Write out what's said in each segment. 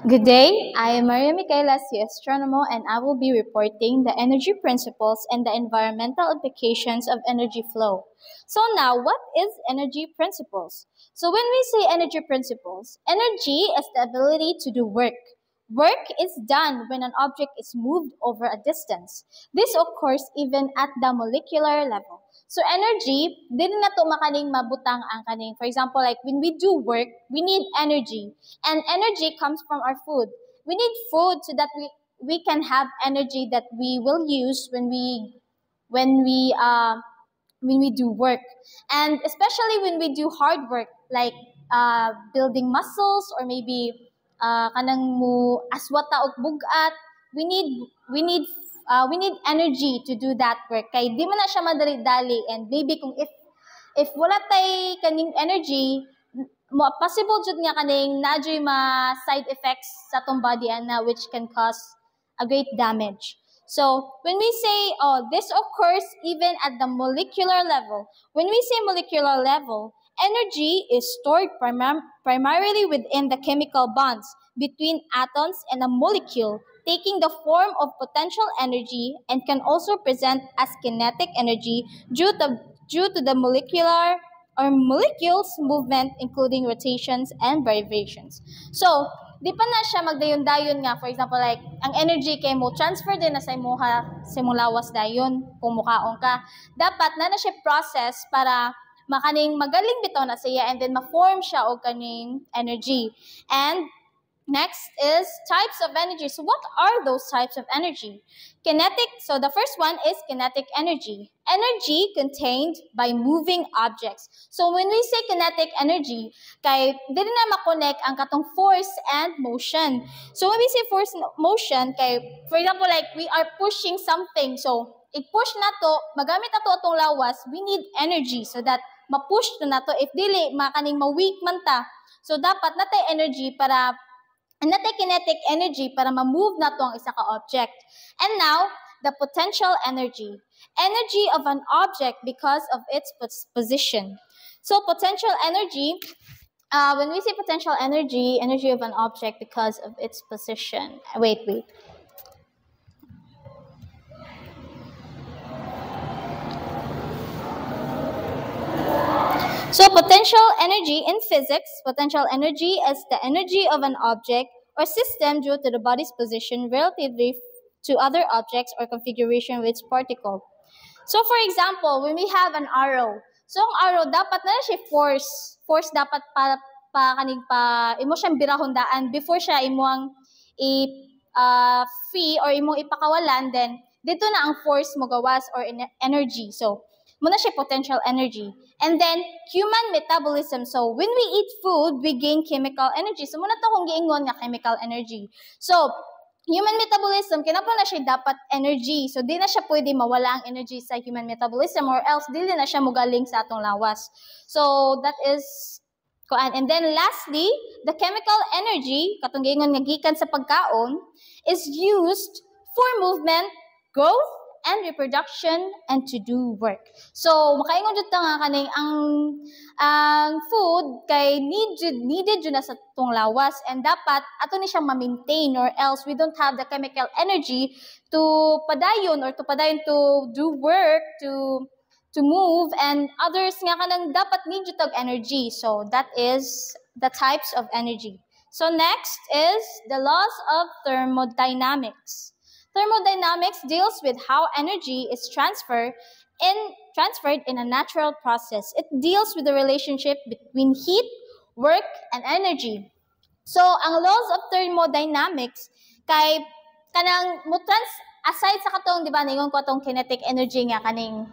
Good day, I am Maria Michaela, C. Astronomo, and I will be reporting the energy principles and the environmental implications of energy flow. So now, what is energy principles? So when we say energy principles, energy is the ability to do work. Work is done when an object is moved over a distance. This occurs even at the molecular level. So energy, dili na to makaning mabutang ang kaning. For example, like when we do work, we need energy. And energy comes from our food. We need food so that we can have energy that we will use when we do work. And especially when we do hard work, like building muscles or maybe kanang mo aswata og bugat, we need energy to do that work. Kay di man na siya madali-dali, and maybe kung if wala tay kaning energy, possible jud nga kaning nadyoy ma side effects sa atong body ana which can cause a great damage. So when we say, this occurs even at the molecular level. When we say molecular level, energy is stored primarily within the chemical bonds between atoms and a molecule, taking the form of potential energy, and can also present as kinetic energy due to the molecular or molecules movement, including rotations and vibrations. So, di pa na siya magdayon-dayon nga. For example, like, ang energy kay mo transfer din na sa imong lawas dayon kung mukaon ka. Dapat na siya process para makaning magaling bitaw na siya, and then ma-form siya og kaning energy. And next is types of energy. So what are those types of energy? Kinetic, so the first one is kinetic energy. Energy contained by moving objects. So when we say kinetic energy, kay dili na makonek ang katong force and motion. So when we say force and motion, kay for example like we are pushing something. So i-push na to, magamit na to atong lawas, we need energy so that ma-push na to. If dili makaning ma-weak man ta. So dapat natay energy para natay kinetic energy para ma-move na to ang isa ka object. And now, the potential energy. Energy of an object because of its position. So potential energy, when we say potential energy, energy of an object because of its position. Wait. So potential energy in physics, potential energy is the energy of an object or system due to the body's position relatively to other objects or configuration with its particle. So for example, when we have an arrow, so ang arrow dapat na siya force dapat pa imo siyang birahon before siya imuang free or imong ipakawalan, then dito na ang force mo gawas or energy. So muna siya potential energy. And then, human metabolism. So, when we eat food, we gain chemical energy. So, muna to kung giingon nga chemical energy. So, human metabolism, kinapon na siya dapat energy. So, di na siya pwede mawala ang energy sa human metabolism or else di na siya mugaling sa atong lawas. So, that is koan. And then, lastly, the chemical energy, katong giingon nga gikan sa pagkaon, is used for movement, growth, and reproduction, and to do work. So, makaingon jud ta nga kaning ang food kay needed jud na sa tong lawas, and dapat ato ni siyang ma-maintain or else we don't have the chemical energy to padayon to do work, to move, and others nga kanang dapat need jud tag energy. So, that is the types of energy. So, next is the laws of thermodynamics. Thermodynamics deals with how energy is transferred in a natural process. It deals with the relationship between heat, work, and energy. So, ang laws of thermodynamics kay kanang aside sa katong, di ba, ningon ko atong kinetic energy nga kaning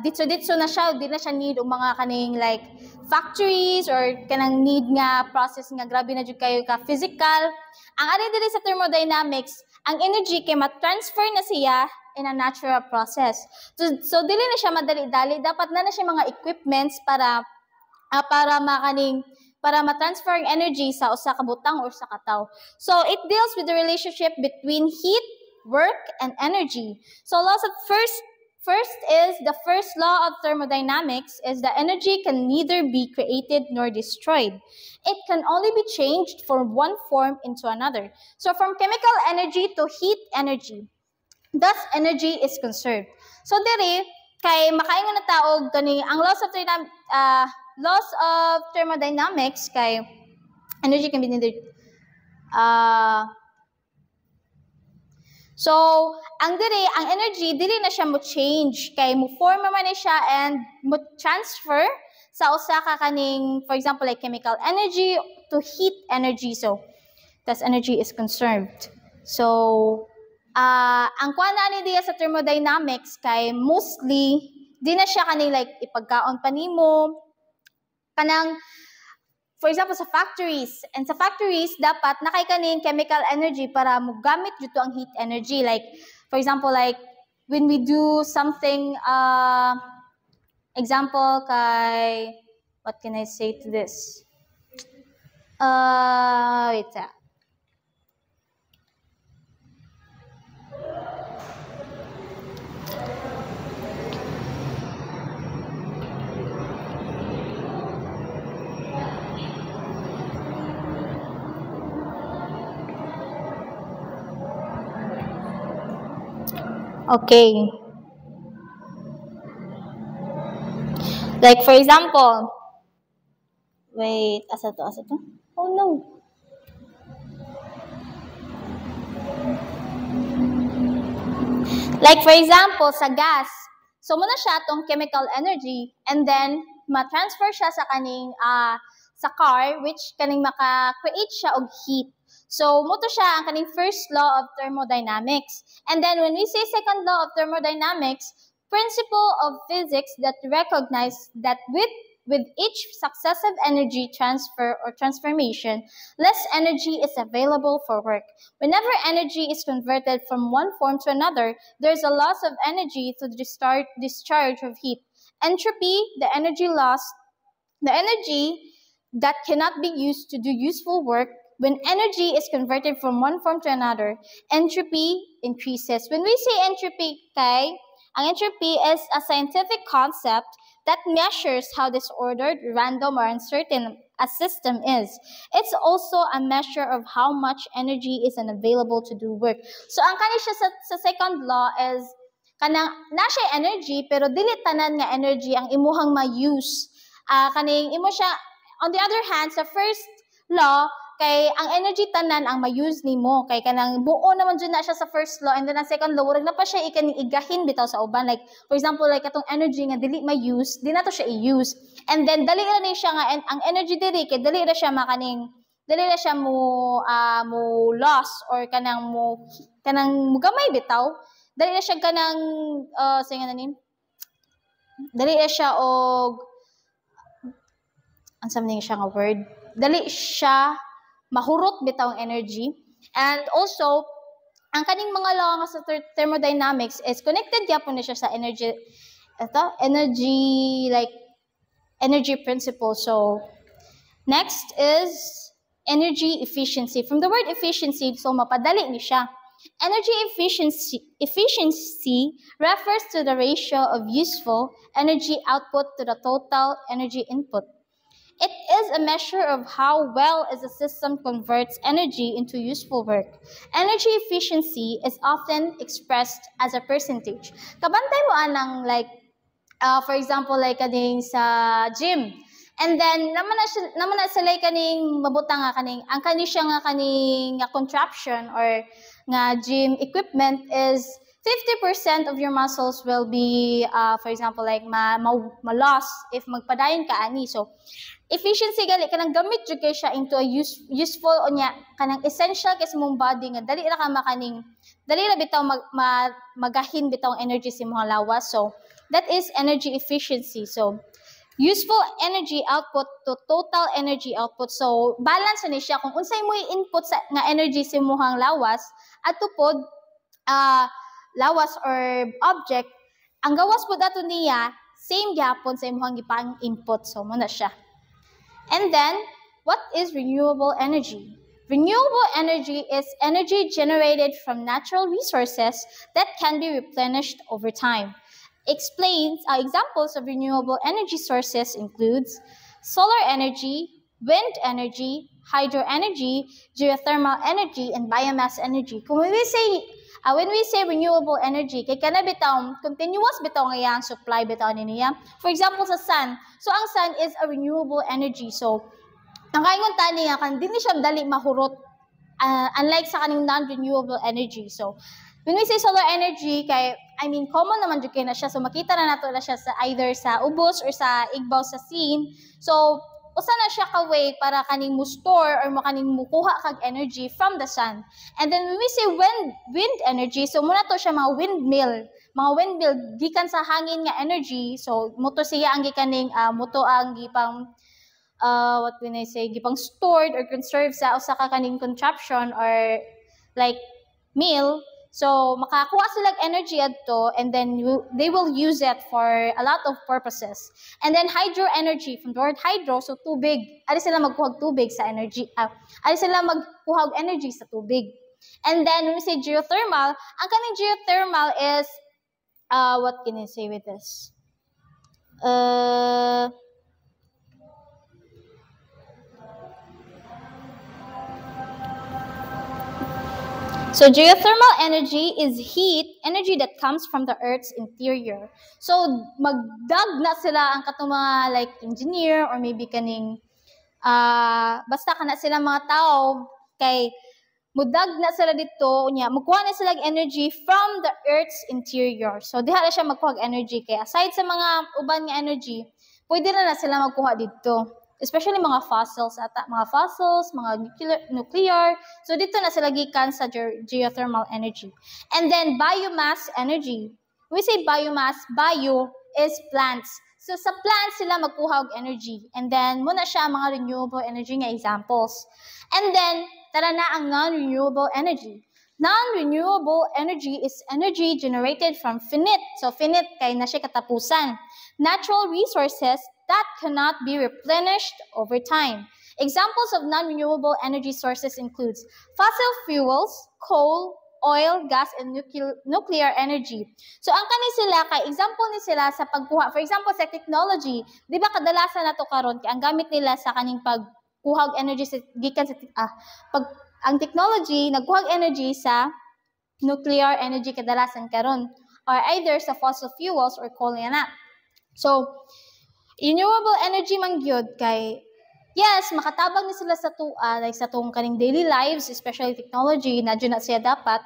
ditso na siya, di na siya need og mga kaning like factories or kanang need nga process nga grabe na jud kayo ka physical. Ang ari diri sa thermodynamics, ang energy kay ma-transfer na siya in a natural process. So dili na siya madali-dali, dapat na siya mga equipments para ma-transfer ang energy sa usa ka butang or sa kataw. So it deals with the relationship between heat, work, and energy. So First is the first law of thermodynamics is that energy can neither be created nor destroyed. It can only be changed from one form into another. So from chemical energy to heat energy, thus energy is conserved. So diri kay makaingon na taog kani ang laws of thermodynamics kay energy can be neither so, ang energy, dili na siya mo change. Kay mo form man ni siya and mo transfer sa usa ka kaning, for example, like chemical energy to heat energy. So, thus energy is conserved. So, ang kuha na ni diya sa thermodynamics kay mostly, di na siya kaning like ipagkaon pa nimo kanang for example, sa factories. And sa factories, dapat nakay kaning chemical energy para magamit dito ang heat energy. Like, for example, like, when we do something, example kay, what can I say to this? Wait a Okay. Like for example, wait, asa to? Oh no. Like for example, sa gas. So muna siya tong chemical energy and then ma-transfer siya sa kaning sa car which kaning maka-create siya og heat. So, mo to siya ang kaning first law of thermodynamics. And then, when we say second law of thermodynamics, principle of physics that recognize that with each successive energy transfer or transformation, less energy is available for work. Whenever energy is converted from one form to another, there's a loss of energy through the discharge of heat. Entropy, the energy that cannot be used to do useful work. When energy is converted from one form to another, entropy increases. When we say entropy, ang entropy is a scientific concept that measures how disordered, random, or uncertain a system is. It's also a measure of how much energy is unavailable to do work. So ang kani siya sa second law is kanang na siya energy pero dili tanan nga energy ang imuhang ma-use. Kaning imo siya on the other hand sa first law kay ang energy tanan ang ma-use nimo kay kanang buo naman jud na siya sa first law and then ang second law wala na pa siya igahin bitaw sa uban like for example like katong energy nga dili ma-use di na to siya i-use and then dali ra ni siya nga ang energy diri kay dali ra siya mo loss or kanang mo gamay bitaw dali ra siya kanang say nga nanin dali ra siya og ansam ning siya nga word dali siya mahurot bitaw ang energy. And also, ang kaning mga law nga sa thermodynamics is connected gyapon na siya sa energy principle. So, next is energy efficiency. From the word efficiency, so mapadali ni siya. Energy efficiency refers to the ratio of useful energy output to the total energy input. It is a measure of how well as a system converts energy into useful work. Energy efficiency is often expressed as a percentage. Kabantay mo anang like, for example, like kaning sa gym. And then, naman na sila kaning mabutang nga kaning, ang kani siya nga kaning contraption or nga gym equipment is 50% of your muscles will be, for example, like ma-loss if magpadayon ka ani. So, efficiency gali kanang gamit jud kay siya into a useful o nya kanang essential kay sa mong body nga dali ra bitaw magahin bitaw ang energy sa imong lawas. So, that is energy efficiency. So, useful energy output to total energy output. So, balance ni siya kung unsay mo i-input sa nga energy sa imong lawas adto pod lawas or object ang gawas pod ato niya same gyapon sa imong gipang input. So, mo na siya. And then, what is renewable energy? Renewable energy is energy generated from natural resources that can be replenished over time. Examples of renewable energy sources includes solar energy, wind energy, hydro energy, geothermal energy, and biomass energy. When we say renewable energy, kay kana bitaw continuous bitaw nga yang supply bitaw niya. For example sa sun. So ang sun is a renewable energy. So ang kaingon tani nga kan dinhi siya dali mahurot unlike sa kaning non-renewable energy. So when we say solar energy, common naman jud kay na siya. So makita na nato na siya sa either sa ubos or sa igbaw sa scene. So usa na siya ka way para kaning mo store or kaning mukuha kag energy from the sun. And then when we say wind energy, so muna to siya mga windmill gikan sa hangin nga energy. So moto siya ang gikaning moto ang gipang gipang stored or conserved sa usa ka kaning contraption or like mill. So makakuha sila energy adto and then they will use it for a lot of purposes. And then hydro energy, from the word hydro, so tubig. Ali sila magkuhag tubig sa energy. Ali sila magkuhag energy sa tubig. And then when we say geothermal, ang kaning geothermal is what can I say with this? So geothermal energy is energy that comes from the Earth's interior. So magdag na sila ang katong mga like engineer or maybe kaning basta kana sila mga tao kay mudag na sila dito nya magkuha na sila energy from the Earth's interior. So diha na siya magkuha energy kay aside sa mga uban nga energy, pwede na sila magkuha dito. Especially mga fossils, mga nuclear. So dito na sila gikan sa geothermal energy. And then biomass energy. When we say biomass, bio is plants. So sa plants sila magkuha og energy. And then muna siya mga renewable energy nga examples. And then tara na ang non-renewable energy. Non-renewable energy is energy generated from finite. So finite kay na siya katapusan. Natural resources that cannot be replenished over time. Examples of non-renewable energy sources includes fossil fuels, coal, oil, gas, and nuclear energy. So ang kani sila kay example ni sila sa pagkuha. For example sa technology, di ba kadalasan nato karon kay ang gamit nila sa kaning pagkuha energy sa gikan sa ang technology nagkuha energy sa nuclear energy kadalasan karon or either sa fossil fuels or coal na. So renewable energy man gyud kay yes, makatabang ni sila sa like sa tong kaning daily lives, especially technology, na dyan na siya dapat.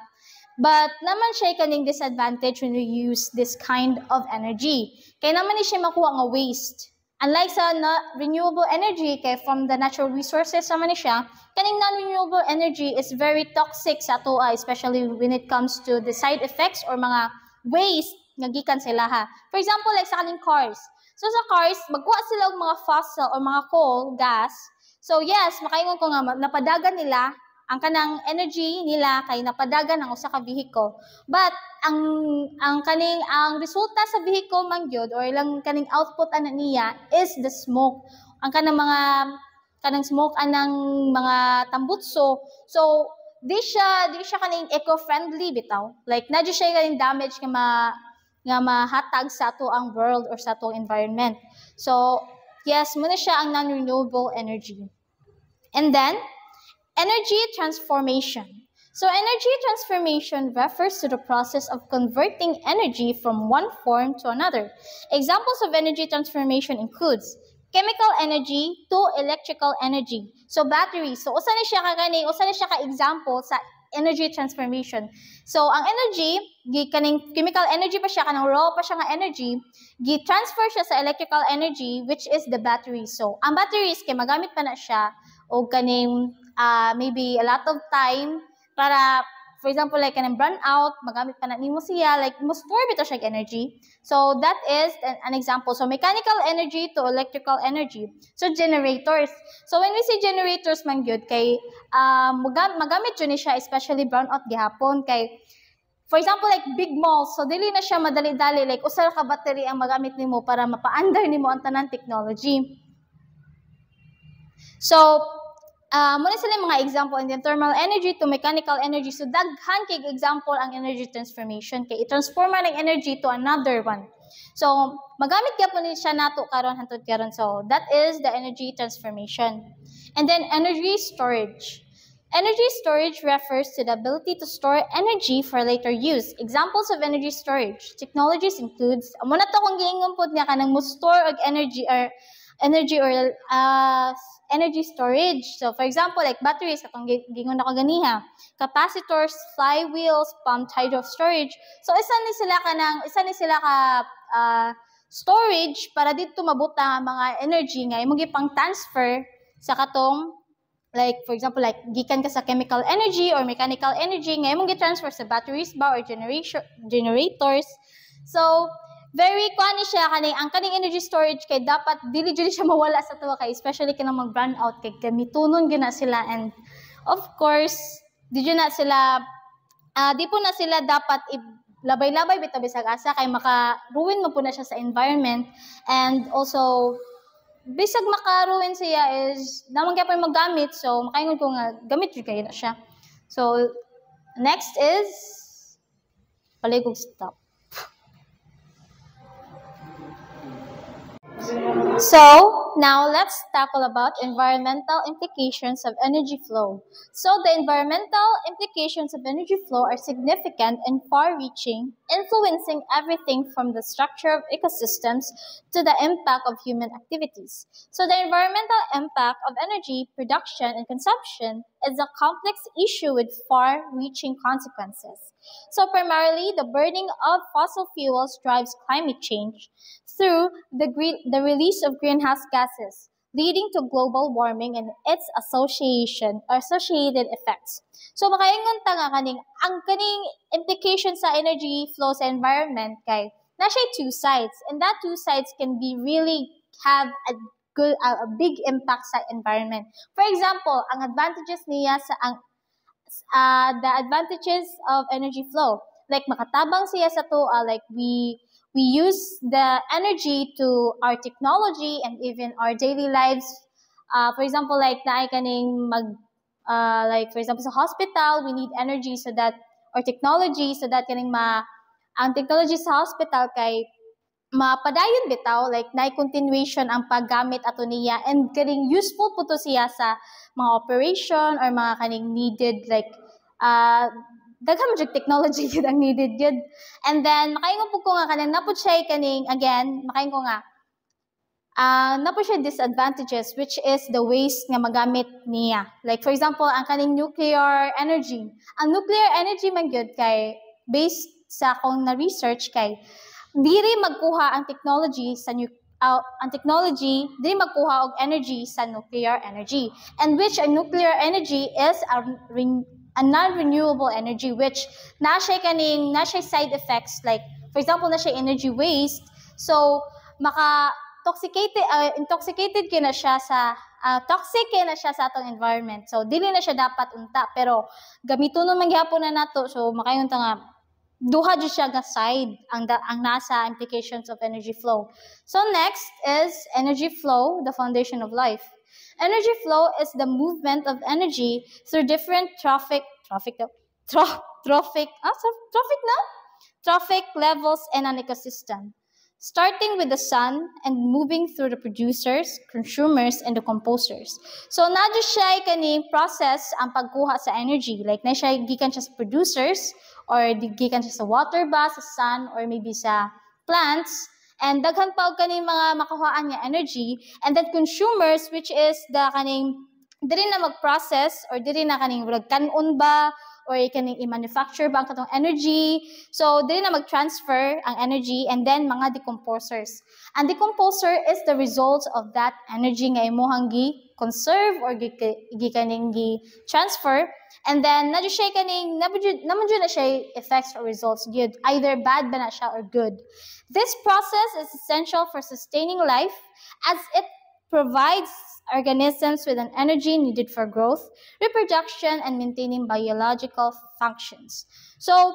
But naman siya kaning disadvantage when we use this kind of energy. Kaya naman ni siya makuha nga waste. Unlike sa renewable energy, kay from the natural resources naman ni siya, kaning non-renewable energy is very toxic sa atoa, especially when it comes to the side effects or mga waste nga gikan sila ha. For example, like sa kaning cars. So sa cars, magkuha sila og mga fossil or mga coal, gas. So yes, makaingon ko nga napadagan nila ang kanang energy nila kay napadagan ang usa ka vehicle. But ang resulta sa vehicle man gyud or lang kaning output ana niya is the smoke. Ang kanang smoke anang mga tambutso. So di siya kaning eco-friendly bitaw. Like na siya kaning damage nga mahatag sa ato ang world or sa ato environment. So, yes, muna siya ang non-renewable energy. And then, energy transformation. So, energy transformation refers to the process of converting energy from one form to another. Examples of energy transformation includes chemical energy to electrical energy. So, batteries. So, usa ni siya ka example sa energy transformation. So, ang energy, kaning chemical energy pa siya, kanang raw pa siya nga energy, gi-transfer siya sa electrical energy, which is the battery. So, ang batteries, kay magamit pa na siya, o kaning maybe a lot of time, para, for example, like kanang burn out, magamit pa na nimo siya, like, mo-store bito siya energy. So, that is an example. So, mechanical energy to electrical energy. So, generators. So, when we say generators man gyud kay magamit yun siya, especially brownout gihapon kay for example like big malls, so dili na siya madali-dali like usa ka battery ang magamit nimo para mapaandar nimo ang tanan technology. So muna sila mga example in the thermal energy to mechanical energy. So daghan kay example ang energy transformation kay i-transform man ang energy to another one. So magamit gyapon ni siya nato karon hangtod karon. So that is the energy transformation. And then energy storage. Energy storage refers to the ability to store energy for later use. Examples of energy storage technologies includes amo na to kung giingon pud nga kanang mo store og energy or energy storage. So for example like batteries katong gingon ako ganiha, capacitors, flywheels, pumped hydro storage. So isa ni sila ka storage para dito mabuta mga energy nga imong gipang transfer sa katong like for example like gikan ka sa chemical energy or mechanical energy nga imong gi-transfer sa batteries ba or generators. So very kuani siya ang kaning energy storage kay dapat dili jud siya mawala sa tuwa kay especially kanang mag run out kay gamitunon gina sila, and of course di na sila di po na sila dapat labay-labay bitaw bisag asa kay maka-ruin mo po na siya sa environment, and also bisag makaruin siya is naman kaya pa magamit, so makaingon ko nga gamit yun kayo na siya. So next is paligog stop. So now let's tackle about environmental implications of energy flow. So the environmental implications of energy flow are significant and far-reaching, influencing everything from the structure of ecosystems to the impact of human activities. So the environmental impact of energy production and consumption is a complex issue with far-reaching consequences. So primarily, the burning of fossil fuels drives climate change through the release of greenhouse gases, leading to global warming and its associated effects. So makaingon ta nga ang kaning implication sa energy flow sa environment kay na siya two sides, and that two sides can be really have a big impact sa environment. For example, ang advantages niya sa the advantages of energy flow, like makatabang siya sa to, like we use the energy to our technology and even our daily lives. For example, like naay kaning like for example sa hospital, we need energy so that or technology so that kaning ang technology sa hospital kay mapadayon bitaw, like naay continuation ang paggamit ato niya, and kaning useful po to siya sa mga operation or mga kaning needed like daghan mo technology yun ang needed yun. And then makaingon po ko nga kanang napod siya kaning again makaingon ko nga napod siya disadvantages, which is the waste nga magamit niya. Like for example ang kaning nuclear energy. Ang nuclear energy man gyud kay based sa akong na research kay diri magkuha ang technology sa diri magkuha og energy sa nuclear energy, and which a nuclear energy is a non-renewable energy, which na siya side effects, like for example na siya energy waste, so intoxicated kina siya sa toxic kina siya sa atong environment, so dili na siya dapat unta, pero gamiton man gyapon na nato. So makayon ta nga duha jud siya ga side ang nasa implications of energy flow. So next is energy flow, the foundation of life. Energy flow is the movement of energy through different trophic levels in an ecosystem, starting with the sun and moving through the producers, consumers, and the composers. So nadyo siya kaning process ang pagkuha sa energy, like na siya gikan siya sa producers or gikan siya sa water ba, sa sun, or maybe sa plants. And daghan pa og kaning mga makuhaan nga energy, and then consumers, which is the kaning diri na mag-process or diri na kaning kanon ba or kaning i-manufacture ba ang katong energy. So diri na mag-transfer ang energy, and then mga decomposers. And decomposer is the result of that energy nga imong gi-conserve or gi-kaning gi-transfer. And then nadyo siya kaning naman na siya effects or results good, either bad ba na siya or good. This process is essential for sustaining life as it provides organisms with an energy needed for growth, reproduction, and maintaining biological functions. So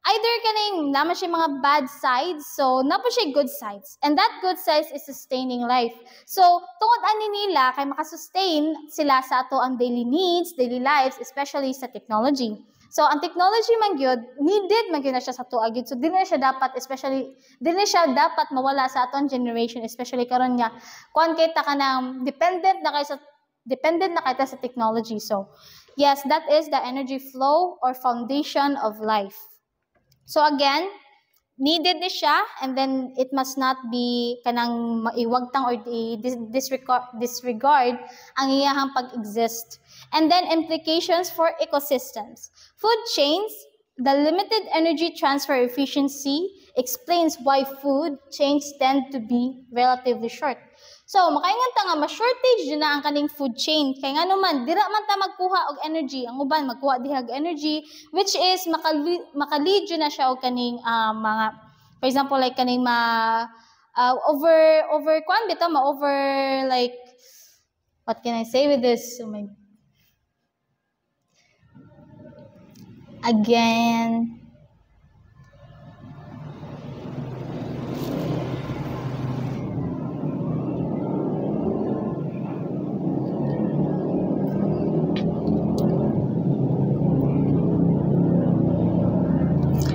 either kaning naman siya mga bad sides, so napo siya good sides, and that good sides is sustaining life. So tungod ani nila kay makasustain sila sa ato ang daily needs, daily lives, especially sa technology. So ang technology man gyud needed man gyud na siya sa tuwa gyud. So dili na siya dapat mawala sa aton generation, especially karon nga kuan kay ta kanang dependent na kay ta sa technology. So yes, that is the energy flow or foundation of life. So again, needed ni siya, and then it must not be kanang maiwagtang or disregard ang iyahang pag-exist. And then implications for ecosystems. Food chains, the limited energy transfer efficiency explains why food chains tend to be relatively short. So, makaingan ta nga ma-shortage yun na ang kaning food chain. Kaya nga naman, dira man ta magkuha og energy. Ang uban, magkuha dihag energy, which is makalead yun na siya og kaning mga, for example, like kaning over kwan bitaw, over like, what can I say with this? Oh my, again,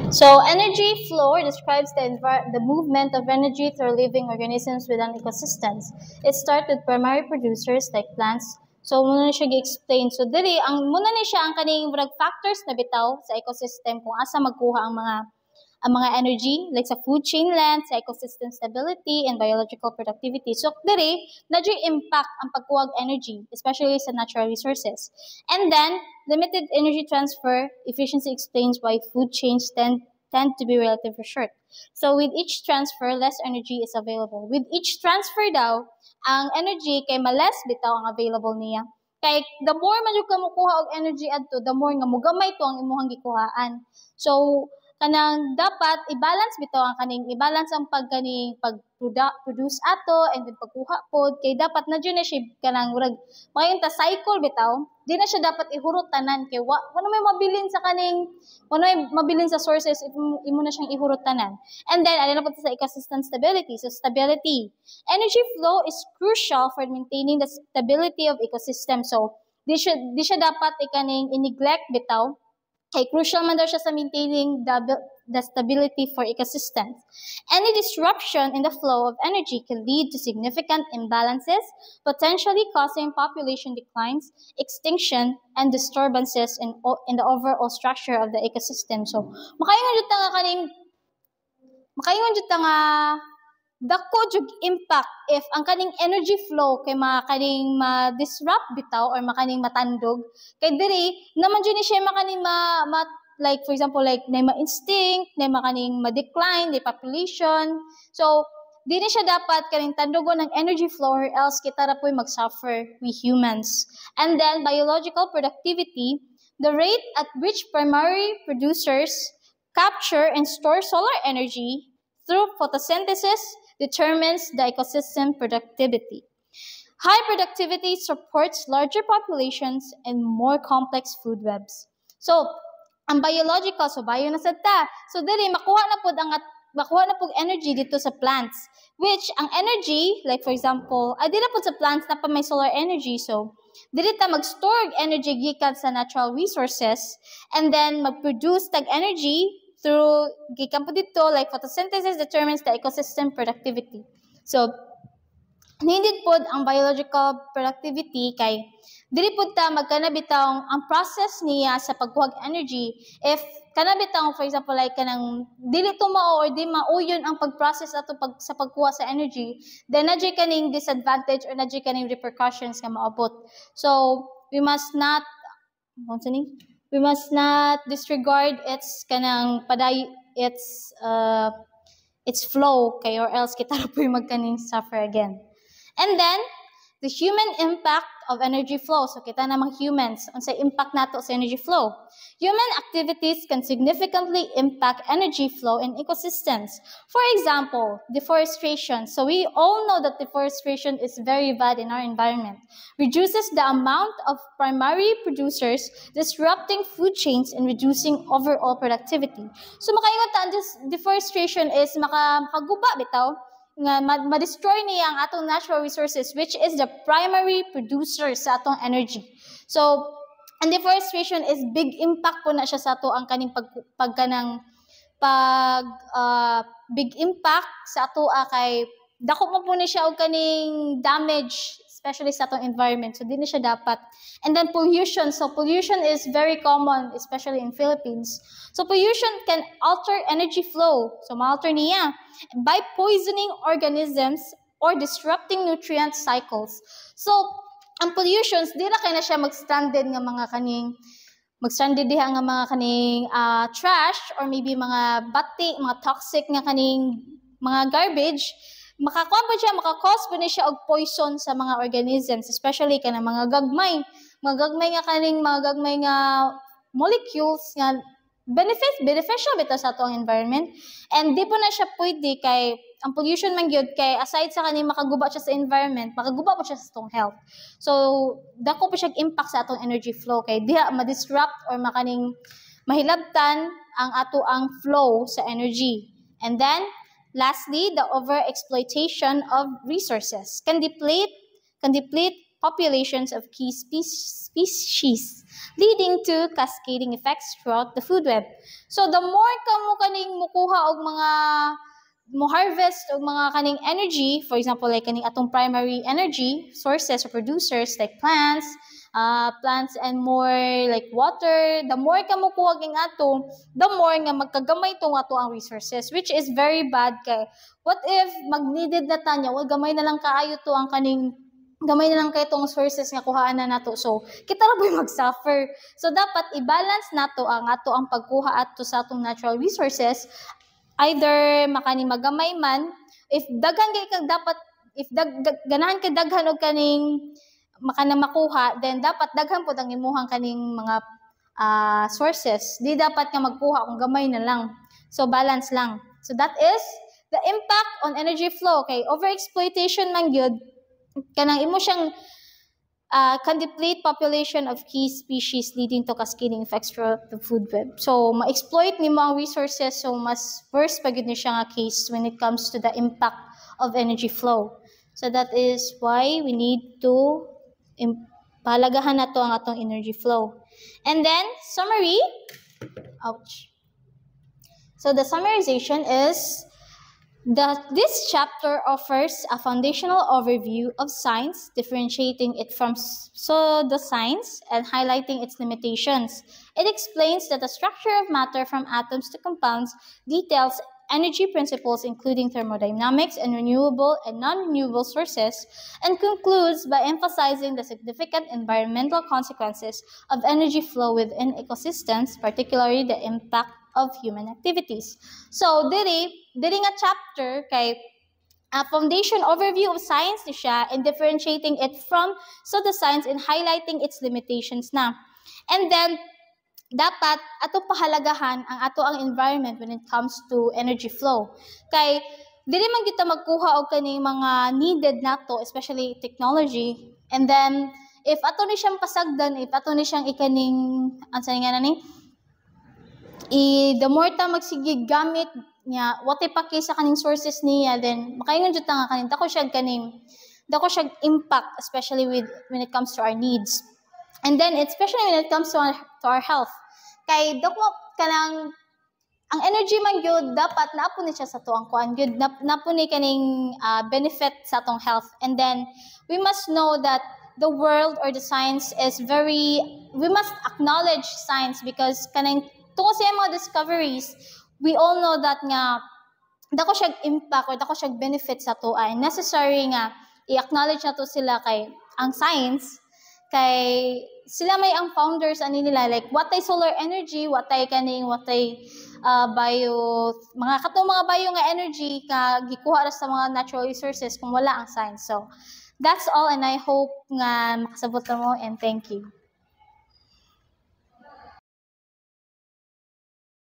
so energy flow describes the movement of energy through living organisms within ecosystems. It starts with primary producers like plants. So muna na siya gi-explain. So diri muna ni siya ang kaning factors na bitaw sa ecosystem kung asa magkuha ang mga energy, like sa food chain length, sa ecosystem stability, and biological productivity. So diri nadyo impact ang pagkuha og energy, especially sa natural resources. And then limited energy transfer efficiency explains why food chains tend to be relatively short. So with each transfer, less energy is available. With each transfer daw, ang energy kay maless bitaw ang available niya. Kay the more man yung kamukuha og energy adto, the more nga mugamay to ang imuhang gikuhaan. So kanang dapat i-balance bitaw ang pag-produce ato and then pagkuha pod kay dapat na dyan na siya kanang makayong ta cycle bitaw, di na siya dapat ihurot tanan kay wano may mabilin sa sources imo na siyang ihurot tanan. And then ano na po sa ecosystem stability. So stability, energy flow is crucial for maintaining the stability of ecosystem. So di siya dapat i-neglect bitaw. Kay crucial man daw siya sa maintaining the stability for ecosystems. Any disruption in the flow of energy can lead to significant imbalances, potentially causing population declines, extinction, and disturbances in the overall structure of the ecosystem. So, makaingon jud ta nga dako jud impact if ang kaning energy flow kay makaning ma-disrupt bitaw or makaning matandog kay diri naman jud ni siya makaning like for example like na ma-instinct na makaning ma-decline the population. So di ni siya dapat kaning tandogon ng energy flow or else kita ra po'y mag-suffer, we humans. And then biological productivity, the rate at which primary producers capture and store solar energy through photosynthesis determines the ecosystem productivity. High productivity supports larger populations and more complex food webs. So, ang biological, so bio na sad ta. So, dili makuha na pud energy dito sa plants. Which, ang energy, like for example, di na pud sa plants na pa may solar energy. So, dili ta mag-store energy gikan sa natural resources and then mag-produce tag energy through gikan po dito, like photosynthesis determines the ecosystem productivity. So, needed po ang biological productivity kay dili po ta magkanabitaw ang process niya sa pagkuha energy. If kanabitaw, for example, like kanang dili tumao or di mauyon ang pag-process ato sa pagkuha sa energy, then nadyo kaning disadvantage or nadyo kaning repercussions nga maabot. So, we must not disregard its flow kay or else kita ra po'y magkaning suffer again. And then the human impact of energy flow. So kita namang humans unsay impact nato sa energy flow. Human activities can significantly impact energy flow in ecosystems. For example, deforestation. So we all know that deforestation is very bad in our environment. Reduces the amount of primary producers, disrupting food chains and reducing overall productivity. So makaingon ta deforestation is makaguba bitaw nga ma-destroy niya ang atong natural resources which is the primary producer sa atong energy. So And deforestation is big impact po na siya sa ato ang kaning big impact sa ato kay dako mo po ni siya og kaning damage especially sa atong environment. So di na siya dapat. And then pollution. So pollution is very common especially in Philippines. So pollution can alter energy flow. So ma-alter niya by poisoning organisms or disrupting nutrient cycles. So ang pollutions di na kay na siya mag-stranded nga mga kaning mag-stranded diha nga mga kaning trash or maybe mga bati, mga toxic nga kaning mga garbage, makakause po na siya og poison sa mga organisms, especially kanang mga gagmay nga kaning mga gagmay nga molecules nga beneficial bitaw sa atong environment. And di po na siya pwede kay ang pollution man gyud kay aside sa kaning makaguba siya sa environment, makaguba po siya sa atong health. So dako po siya impact sa atong energy flow kay diha ma-disrupt or makaning mahilabtan ang ato ang flow sa energy. And then lastly, the overexploitation of resources can deplete populations of key species, leading to cascading effects throughout the food web. So the more kamo kaning mukuha og mga mo harvest og mga kaning energy, for example like kaning atong primary energy sources or producers like plants and more like water, the more ka mo kuha ging ato, the more nga magkagamay tong ato ang resources, which is very bad kay what if mag-needed na tanya, well, gamay na lang kaayo to ang kaning gamay na lang kay itong sources nga kuhaan na nato. So, kita ra boy mag-suffer. So, dapat i-balance nato ang ato ang pagkuha ato sa atong natural resources. Either makani magamay man, if daghan kay kag dapat, if ganahan ka daghan og kaning makana makuha, then dapat daghan po ang imuhang kaning mga sources. Di dapat nga magkuha kung gamay na lang. So, balance lang. So, that is the impact on energy flow. Okay, overexploitation man gyud kanang imo siyang can deplete population of key species leading to cascading effects throughout the food web. So ma-exploit nimo ang resources, so mas worse pa gyud ni siya nga case when it comes to the impact of energy flow. So that is why we need to pahalagahan nato ang atong energy flow. And then summary. Ouch. So the summarization is this chapter offers a foundational overview of science, differentiating it from pseudoscience and highlighting its limitations. It explains that the structure of matter from atoms to compounds, details energy principles including thermodynamics and renewable and non-renewable sources, and concludes by emphasizing the significant environmental consequences of energy flow within ecosystems, particularly the impact of human activities. So, diri nga chapter kay a foundation overview of science ni siya and differentiating it from pseudoscience and highlighting its limitations na. And then, dapat ato pahalagahan ang ato ang environment when it comes to energy flow. Kay, dili man kita magkuha og kaning mga needed nato, especially technology. And then, if ato ni siyang pasagdan, if ato ni siyang ikaning, ansa nga na ni, the more ta magsigig gamit niya, what ipaki sa kaning sources niya, then makaingon jud ta nga kaning dako siya impact, especially when it comes to our needs. And then especially when it comes to our health. Kay dako kanang ang energy man gyud dapat naapo ni siya sa tuang kuan gyud naapo ni kaning benefit sa atong health. And then we must know that the world or the science is we must acknowledge science because kanang tungkol sa mga discoveries, we all know that nga dako siya impact or dako siya benefit sa to ay necessary nga i-acknowledge nato sila kay ang science kay sila may ang founders ani nila like watay solar energy, watay mga bio nga energy ka gikuha ra sa mga natural resources kung wala ang science. So that's all and I hope nga makasabot mo and thank you.